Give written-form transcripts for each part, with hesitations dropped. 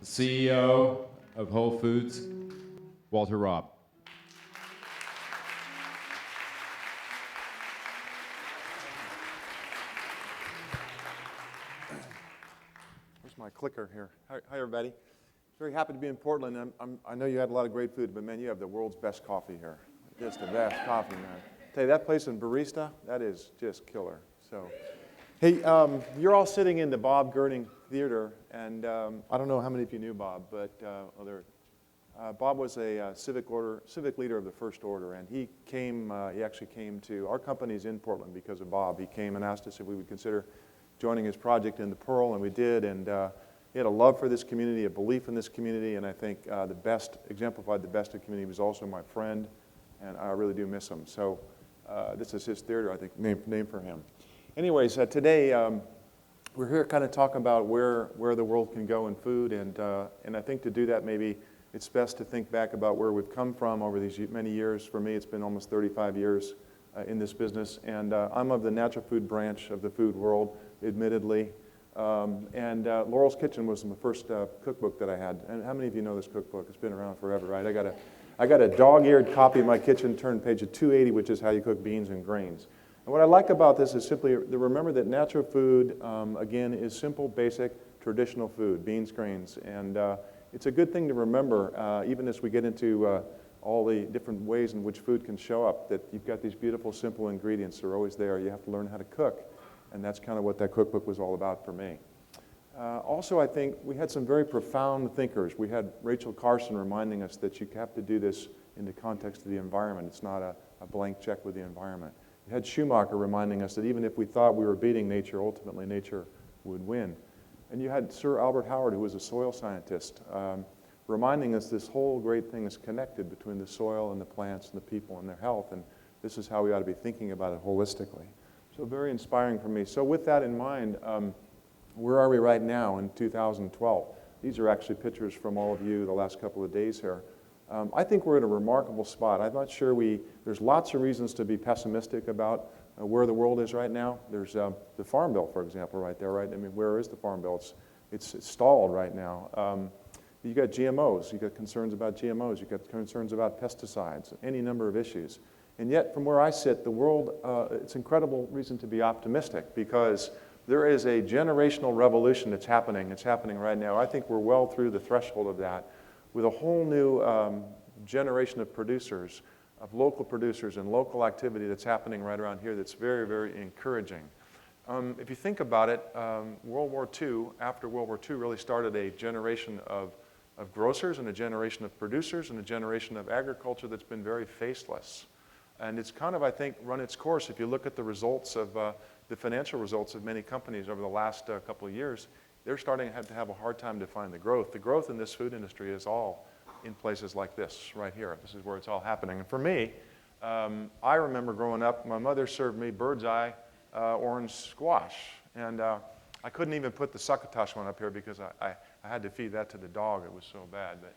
the CEO of Whole Foods, Walter Robb. Where's my clicker here? Hi, everybody. Very happy to be in Portland. I know you had a lot of great food, but man, you have the world's best coffee here. Just the best coffee, man. Tell you, that place in Barista, that is just killer. So, hey, you're all sitting in the Bob Gerding Theater, and I don't know how many of you knew Bob, but Bob was a civic leader of the First Order, and he actually came to our company's in Portland because of Bob. He came and asked us if we would consider joining his project in the Pearl, and we did, and he had a love for this community, a belief in this community, and I think exemplified the best of the community. He was also my friend, and I really do miss him. So this is his theater, I think, named for him. Anyways, today we're here kind of talking about where the world can go in food, and I think to do that, maybe it's best to think back about where we've come from over these many years. For me, it's been almost 35 years in this business, and I'm of the natural food branch of the food world, admittedly. Laurel's Kitchen was the first cookbook that I had. And how many of you know this cookbook? It's been around forever, right? I got a dog-eared copy in my kitchen, turned page 280, which is how you cook beans and grains. And what I like about this is simply to remember that natural food, again, is simple, basic, traditional food, beans, grains. And it's a good thing to remember, even as we get into all the different ways in which food can show up, that you've got these beautiful, simple ingredients that are always there. You have to learn how to cook. And that's kind of what that cookbook was all about for me. Also, I think we had some very profound thinkers. We had Rachel Carson reminding us that you have to do this in the context of the environment. It's not a blank check with the environment. You had Schumacher reminding us that even if we thought we were beating nature, ultimately nature would win. And you had Sir Albert Howard, who was a soil scientist, reminding us this whole great thing is connected between the soil and the plants and the people and their health. And this is how we ought to be thinking about it holistically. So very inspiring for me. So with that in mind, where are we right now in 2012? These are actually pictures from all of you the last couple of days here. I think we're at a remarkable spot. I'm not sure there's lots of reasons to be pessimistic about where the world is right now. There's the Farm Bill, for example, right there, right? I mean, where is the Farm Bill? It's stalled right now. You got GMOs, you got concerns about GMOs, you got concerns about pesticides, any number of issues. And yet, from where I sit, the world, it's incredible reason to be optimistic because there is a generational revolution that's happening. It's happening right now. I think we're well through the threshold of that with a whole new generation of producers, of local producers and local activity that's happening right around here that's very, very encouraging. If you think about it, World War II, after World War II, really started a generation of grocers and a generation of producers and a generation of agriculture that's been very faceless. And it's kind of, I think, run its course. If you look at the results of the financial results of many companies over the last couple of years, they're starting to have a hard time to find the growth. The growth in this food industry is all in places like this, right here. This is where it's all happening. And for me, I remember growing up, my mother served me bird's eye orange squash. And I couldn't even put the succotash one up here because I had to feed that to the dog. It was so bad. But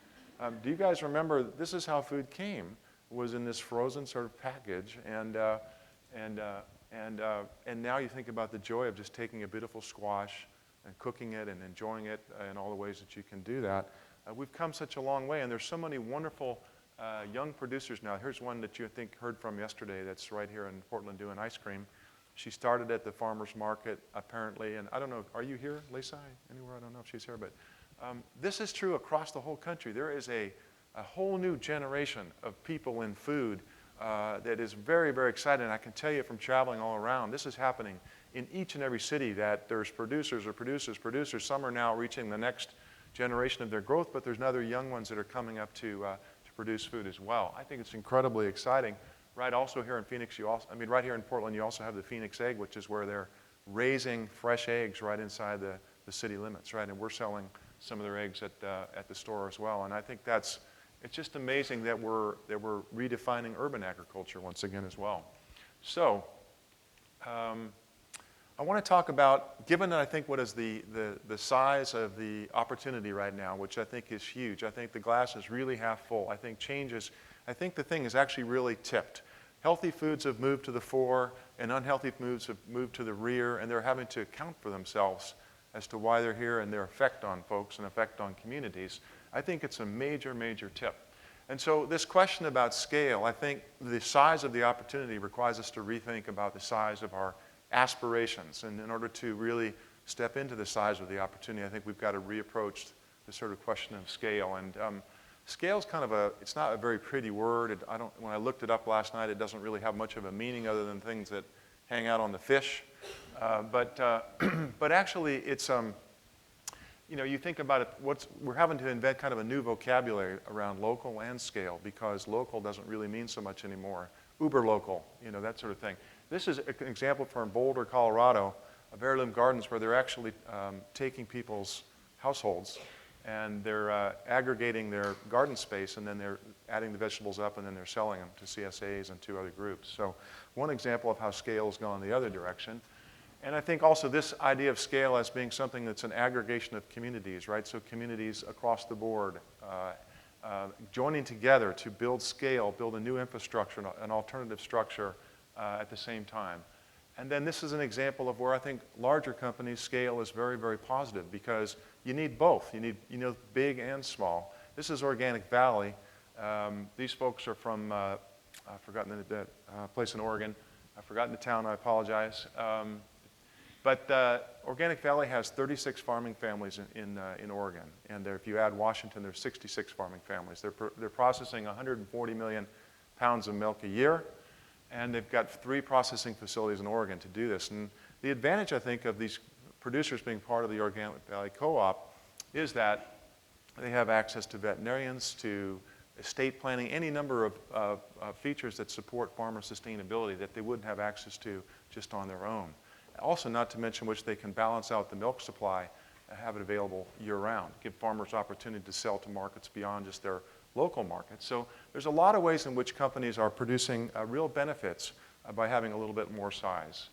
do you guys remember, this is how food came? Was in this frozen sort of package, and now you think about the joy of just taking a beautiful squash and cooking it and enjoying it in all the ways that you can do that. We've come such a long way, and there's so many wonderful young producers now. Here's one that you think heard from yesterday that's right here in Portland doing ice cream. She started at the farmer's market, apparently, and I don't know, are you here, Lisa? Anywhere? I don't know if she's here, but this is true across the whole country. There is a whole new generation of people in food that is very, very exciting. I can tell you from traveling all around, this is happening in each and every city that there's producers. Some are now reaching the next generation of their growth, but there's other young ones that are coming up to produce food as well. I think it's incredibly exciting. Right, also here in Phoenix, right here in Portland, you also have the Phoenix egg, which is where they're raising fresh eggs right inside the city limits, right? And we're selling some of their eggs at the store as well. And I think it's just amazing that we're redefining urban agriculture once again as well. So I want to talk about, given that I think what is the size of the opportunity right now, which I think is huge. I think the glass is really half full. I think I think the thing is actually really tipped. Healthy foods have moved to the fore and unhealthy foods have moved to the rear, and they're having to account for themselves as to why they're here and their effect on folks and effect on communities, I think it's a major, major tip. And so this question about scale, I think the size of the opportunity requires us to rethink about the size of our aspirations. And in order to really step into the size of the opportunity, I think we've got to reapproach the sort of question of scale. And scale is kind of it's not a very pretty word. When I looked it up last night, it doesn't really have much of a meaning other than things that hang out on the fish. But actually, it's, you think about it, we're having to invent kind of a new vocabulary around local and scale, because local doesn't really mean so much anymore. Uber local, that sort of thing. This is an example from Boulder, Colorado, of Heirloom Gardens, where they're actually taking people's households and they're aggregating their garden space, and then they're adding the vegetables up, and then they're selling them to CSAs and to other groups. So one example of how scale has gone the other direction. And I think also this idea of scale as being something that's an aggregation of communities, right? So communities across the board joining together to build scale, build a new infrastructure, an alternative structure at the same time. And then this is an example of where I think larger companies' scale is very, very positive, because you need both. You need big and small. This is Organic Valley. These folks are from, I've forgotten the place in Oregon. I've forgotten the town, I apologize. But Organic Valley has 36 farming families in Oregon. And if you add Washington, there's 66 farming families. They're processing 140 million pounds of milk a year. And they've got 3 processing facilities in Oregon to do this. And the advantage, I think, of these producers being part of the Organic Valley Co-op is that they have access to veterinarians, to estate planning, any number of features that support farmer sustainability that they wouldn't have access to just on their own. Also, not to mention which they can balance out the milk supply and have it available year-round, give farmers opportunity to sell to markets beyond just their local markets. So there's a lot of ways in which companies are producing real benefits by having a little bit more size.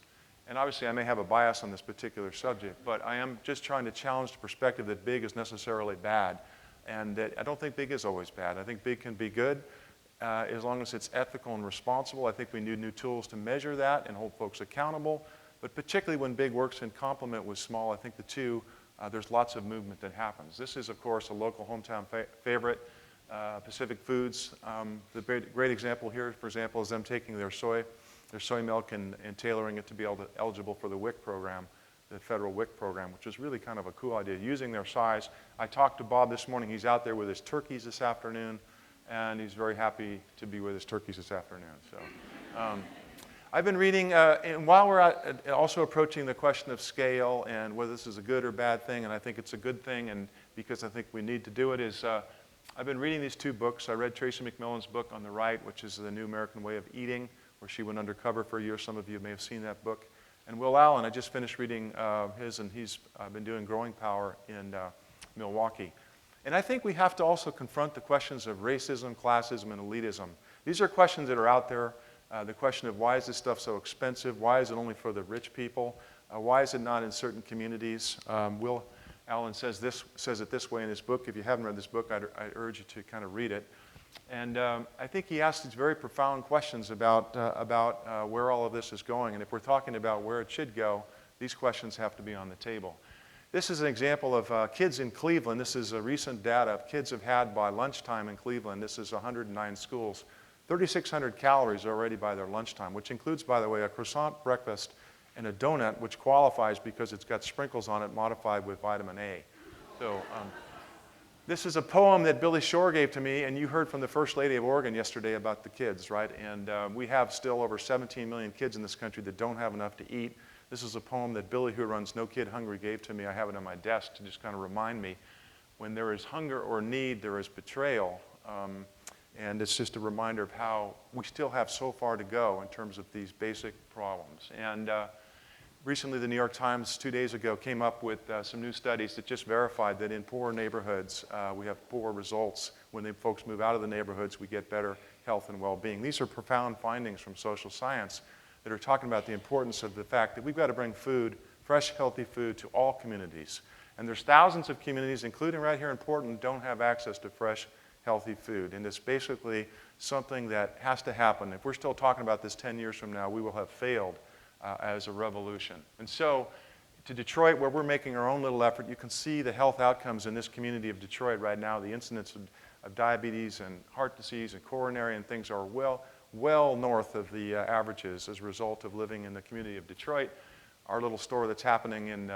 And obviously, I may have a bias on this particular subject, but I am just trying to challenge the perspective that big is necessarily bad. And that I don't think big is always bad. I think big can be good as long as it's ethical and responsible. I think we need new tools to measure that and hold folks accountable. But particularly when big works in complement with small, I think the two, there's lots of movement that happens. This is, of course, a local hometown favorite, Pacific Foods. The great example here, for example, is them taking their soy milk and tailoring it to be eligible for the WIC program, the federal WIC program, which is really kind of a cool idea, using their size. I talked to Bob this morning. He's out there with his turkeys this afternoon, and he's very happy to be with his turkeys this afternoon. So, I've been reading, and while we're also approaching the question of scale and whether this is a good or bad thing, and I think it's a good thing, and because I think we need to do it, is I've been reading these 2 books. I read Tracy McMillan's book on the right, which is The New American Way of Eating, where she went undercover for a year. Some of you may have seen that book. And Will Allen, I just finished reading his, and he's been doing Growing Power in Milwaukee. And I think we have to also confront the questions of racism, classism, and elitism. These are questions that are out there. The question of why is this stuff so expensive? Why is it only for the rich people? Why is it not in certain communities? Will Allen says it this way in his book. If you haven't read this book, I'd urge you to kind of read it. And I think he asks these very profound questions about where all of this is going. And if we're talking about where it should go, these questions have to be on the table. This is an example of kids in Cleveland. This is a recent data kids have had by lunchtime in Cleveland. This is 109 schools. 3,600 calories already by their lunchtime, which includes, by the way, a croissant breakfast and a donut, which qualifies because it's got sprinkles on it modified with vitamin A. So this is a poem that Billy Shore gave to me, and you heard from the First Lady of Oregon yesterday about the kids, right? And we have still over 17 million kids in this country that don't have enough to eat. This is a poem that Billy, who runs No Kid Hungry, gave to me. I have it on my desk to just kind of remind me, when there is hunger or need, there is betrayal. And it's just a reminder of how we still have so far to go in terms of these basic problems. And recently, the New York Times, 2 days ago, came up with some new studies that just verified that in poor neighborhoods, we have poor results. When the folks move out of the neighborhoods, we get better health and well-being. These are profound findings from social science that are talking about the importance of the fact that we've got to bring food, fresh, healthy food, to all communities. And there's thousands of communities, including right here in Portland, don't have access to fresh, healthy food. And it's basically something that has to happen. If we're still talking about this 10 years from now, we will have failed as a revolution. And so to Detroit, where we're making our own little effort. You can see the health outcomes in this community of Detroit right now. The incidence of diabetes and heart disease and coronary and things are well north of the averages as a result of living in the community of Detroit. Our little store that's happening in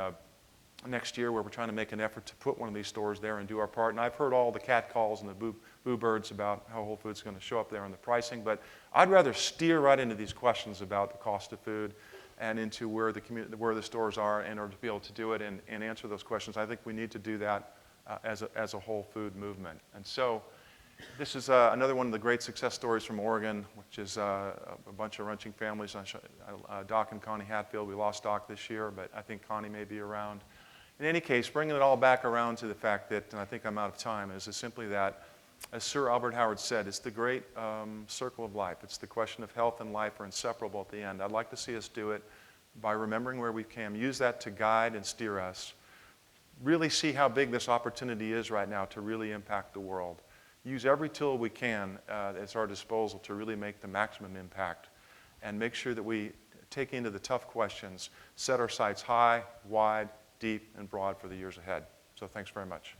next year, where we're trying to make an effort to put one of these stores there and do our part. And I've heard all the cat calls and the boo birds about how Whole Foods is going to show up there on the pricing, but I'd rather steer right into these questions about the cost of food and into where the stores are in order to be able to do it and answer those questions. I think we need to do that as a whole food movement. And so this is another one of the great success stories from Oregon, which is a bunch of ranching families. Doc and Connie Hatfield. We lost Doc this year, but I think Connie may be around. In any case, bringing it all back around to the fact that, and I think I'm out of time, is simply that, as Sir Albert Howard said, it's the great circle of life. It's the question of health and life are inseparable at the end. I'd like to see us do it by remembering where we can, use that to guide and steer us, really see how big this opportunity is right now to really impact the world. Use every tool we can at our disposal to really make the maximum impact and make sure that we take into the tough questions, set our sights high, wide, deep, and broad for the years ahead. So thanks very much.